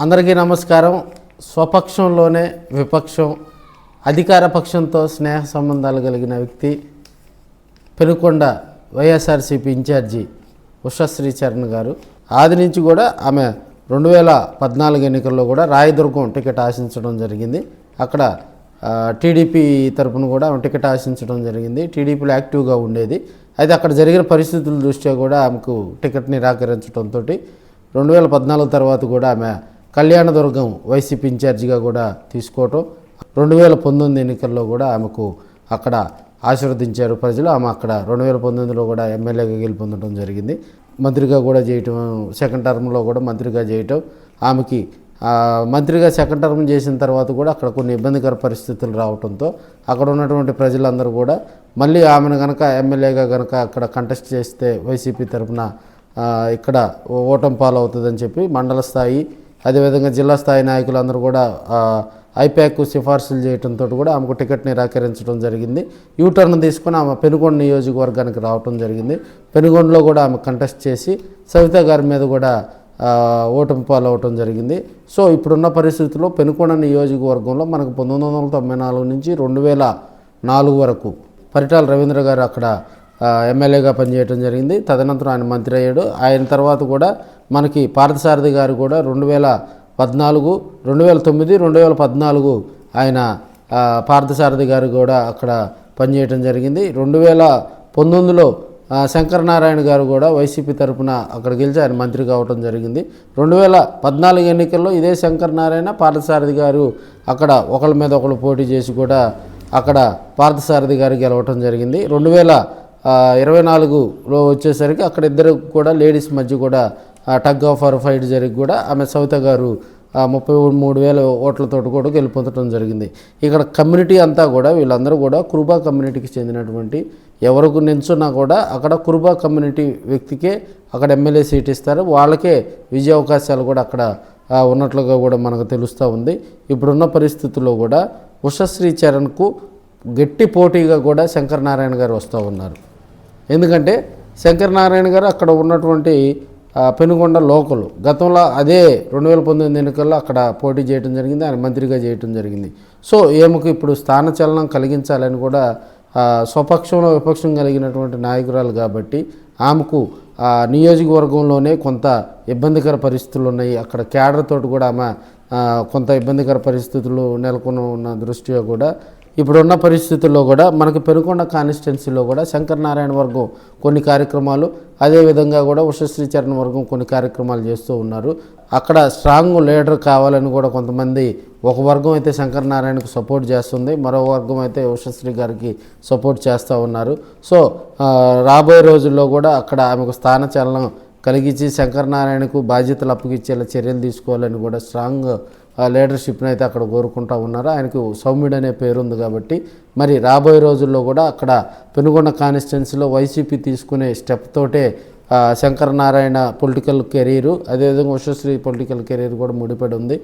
అందరికీ నమస్కారం. స్వపక్షంలోనే విపక్షం, అధికార పక్షంతో స్నేహ సంబంధాలు కలిగిన వ్యక్తి పెనుకొండ వైఎస్ఆర్సీపీ ఇన్ఛార్జి ఉషశ్రీ చరణ్ గారు. ఆది నుంచి కూడా ఆమె 2014 ఎన్నికల్లో కూడా రాయదుర్గం టికెట్ ఆశించడం జరిగింది. అక్కడ టీడీపీ తరఫున కూడా ఆమె టికెట్ ఆశించడం జరిగింది. టీడీపీలో యాక్టివ్గా ఉండేది. అయితే అక్కడ జరిగిన పరిస్థితుల దృష్ట్యా కూడా ఆమెకు టికెట్ నిరాకరించడంతో 2014 తర్వాత కూడా ఆమె కళ్యాణదుర్గం వైసీపీ ఇన్ఛార్జిగా కూడా తీసుకోవటం, 2019 ఎన్నికల్లో కూడా ఆమెకు అక్కడ ఆశీర్వదించారు ప్రజలు. ఆమె అక్కడ 2019లో కూడా ఎమ్మెల్యేగా గెలుపొందడం జరిగింది. మంత్రిగా కూడా చేయటం, సెకండ్ టర్మ్లో కూడా మంత్రిగా చేయటం, ఆమెకి మంత్రిగా సెకండ్ టర్మ్ చేసిన తర్వాత కూడా అక్కడ కొన్ని ఇబ్బందికర పరిస్థితులు రావడంతో అక్కడ ఉన్నటువంటి ప్రజలందరూ కూడా మళ్ళీ ఆమెను కనుక ఎమ్మెల్యేగా కనుక అక్కడ కంటెస్ట్ చేస్తే వైసీపీ తరఫున ఇక్కడ ఓటమి పాలవుతుందని చెప్పి మండల స్థాయి అదేవిధంగా జిల్లా స్థాయి నాయకులందరూ కూడా ఐప్యాక్ సిఫార్సులు చేయడంతో కూడా ఆమెకు టికెట్ నిరాకరించడం జరిగింది. యూటర్న్ తీసుకుని ఆమె పెనుగొండ నియోజకవర్గానికి రావడం జరిగింది. పెనుగొండలో కూడా ఆమె కంటెస్ట్ చేసి సవిత గారి మీద కూడా ఓటమి పాలవటం జరిగింది. సో ఇప్పుడున్న పరిస్థితుల్లో పెనుగొండ నియోజకవర్గంలో మనకు 1994 నుంచి 2004 వరకు పరిటాల రవీంద్ర గారు అక్కడ ఎమ్మెల్యేగా పనిచేయడం జరిగింది. తదనంతరం ఆయన మంత్రి అయ్యాడు. ఆయన తర్వాత కూడా మనకి పార్థసారథి గారు కూడా 2014, 2009, 2014 ఆయన పార్థసారథి గారు కూడా అక్కడ పనిచేయడం జరిగింది. 2019లో శంకరనారాయణ గారు కూడా వైసీపీ తరఫున అక్కడ గెలిచి ఆయన మంత్రి కావడం జరిగింది. 2014 ఎన్నికల్లో ఇదే శంకరనారాయణ, పార్థసారథి గారు అక్కడ ఒకళ్ళ మీద ఒకళ్ళు పోటీ చేసి కూడా అక్కడ పార్థసారథి గారు గెలవటం జరిగింది. 2024లో వచ్చేసరికి అక్కడ ఇద్దరు కూడా లేడీస్ మధ్య కూడా టగ్ ఆఫ్ వార్ ఫైట్ జరిగి కూడా ఆమె సవిత గారు 33,000 ఓట్లతో కూడా గెలుపొందడం జరిగింది. ఇక్కడ కమ్యూనిటీ అంతా కూడా వీళ్ళందరూ కూడా కురుబా కమ్యూనిటీకి చెందినటువంటి ఎవరికి నించున్నా కూడా అక్కడ కురుబా కమ్యూనిటీ వ్యక్తికే అక్కడ ఎమ్మెల్యే సీట్ ఇస్తారు. వాళ్ళకే విజయ అవకాశాలు కూడా అక్కడ ఉన్నట్లుగా కూడా మనకు తెలుస్తూ ఉంది. ఇప్పుడున్న పరిస్థితుల్లో కూడా ఉషశ్రీ చరణ్కు గట్టి పోటీగా కూడా శంకరనారాయణ గారు వస్తూ ఉన్నారు. ఎందుకంటే శంకరనారాయణ గారు అక్కడ ఉన్నటువంటి పెనుగొండ లోకలు గతంలో అదే 2019 ఎన్నికల్లో అక్కడ పోటీ చేయడం జరిగింది. ఆయన మంత్రిగా చేయడం జరిగింది. సో ఏమకు ఇప్పుడు స్థానచలనం కలిగించాలని కూడా స్వపక్షంలో విపక్షం కలిగినటువంటి నాయకురాలు కాబట్టి ఆమెకు నియోజకవర్గంలోనే కొంత ఇబ్బందికర పరిస్థితులు ఉన్నాయి. అక్కడ క్యాడర్ తోటి కూడా ఆమె కొంత ఇబ్బందికర పరిస్థితులు నెలకొని ఉన్న దృష్ట్యా కూడా ఇప్పుడున్న పరిస్థితుల్లో కూడా మనకి పెనుకొండ కాన్స్టిట్యున్సీలో కూడా శంకరనారాయణ వర్గం కొన్ని కార్యక్రమాలు, అదేవిధంగా కూడా ఉషశ్రీ చరణ్ వర్గం కొన్ని కార్యక్రమాలు చేస్తూ ఉన్నారు. అక్కడ స్ట్రాంగ్ లీడర్ కావాలని కూడా కొంతమంది, ఒక వర్గం అయితే శంకరనారాయణకు సపోర్ట్ చేస్తుంది, మరో వర్గం అయితే ఉషశ్రీ గారికి సపోర్ట్ చేస్తూ ఉన్నారు. సో రాబోయే రోజుల్లో కూడా అక్కడ ఆమెకు స్థానచలనం కలిగించి శంకరనారాయణకు బాధ్యతలు అప్పగిచ్చేలా చర్యలు తీసుకోవాలని కూడా స్ట్రాంగ్ లీడర్షిప్ని అయితే అక్కడ కోరుకుంటూ ఉన్నారు. ఆయనకు సౌమ్యుడు అనే పేరుంది కాబట్టి మరి రాబోయే రోజుల్లో కూడా అక్కడ పెనుగొండ కాన్స్టిట్యున్సీలో వైసీపీ తీసుకునే స్టెప్ తోటే శంకరనారాయణ పొలిటికల్ కెరీరు, అదేవిధంగా ఉషశ్రీ పొలిటికల్ కెరీర్ కూడా ముడిపడి ఉంది.